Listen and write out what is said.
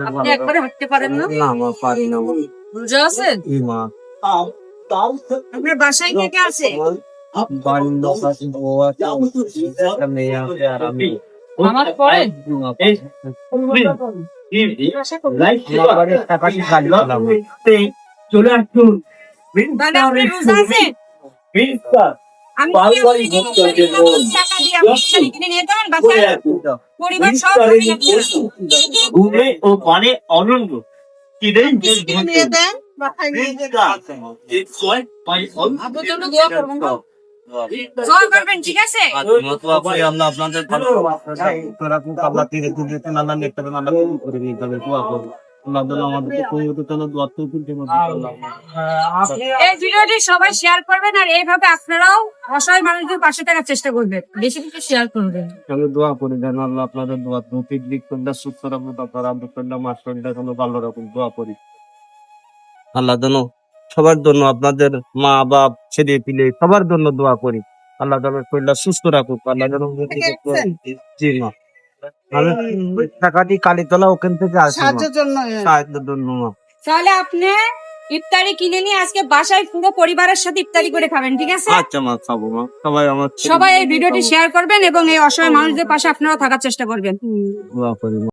আপনি একবারে হাঁটতে পারেন না? রোজা আছেন? আপনার বাসায় কে কে আছে? নামাজ পড়েন? চলে আসুন। মানে আপনি রোজা আছেন? আমি কি আপনাকে টাকা দিয়ে আপনি ইফতারি কিনে নিয়ে যাবেন বাসায়? পরিবার সহ খাবেন আপনারা? ঘুমে ও পানে অনন্য নিয়ে দেন, বাসায় নিয়ে আপনার জন্য দোয়া করবেন গো। দোয়া করবেন, ঠিক আছে? এই ভিডিওটি সবাই শেয়ার করবেন আর এইভাবে আপনারাও অসহায় মানুষদের পাশে থাকার চেষ্টা করবেন। বেশি বেশি শেয়ার করবেন। আমি দোয়া করি যেন আল্লাহ আপনাদের দোয়া তৌফিক দিক করলে সুস্থ রাখুন, আপনার আব্দুল করলে মাস করলে যেন ভালো রাখুন, দোয়া করি আল্লাহ যেন সবার জন্য, আপনাদের মা বাপ ছেলে পিলে সবার জন্য দোয়া করি আল্লাহ যেন শরীরটা সুস্থ রাখুক। আল্লাহ যেন জি মা, আমি ওই টাকাটি কালীতলা ওখান থেকে আসি সাহায্যের জন্য মা। তাহলে আপনি ইফতারি কিনে নিয়ে আজকে বাসায় পুরো পরিবারের সাথে ইফতারি করে খাবেন, ঠিক আছে? আচ্ছা মা, খাবো মা। সবাই আমার সবাই এই ভিডিওটি শেয়ার করবেন এবং এই অসহায় মানুষদের পাশে আপনারা থাকার চেষ্টা করবেন। দোয়া করি মা।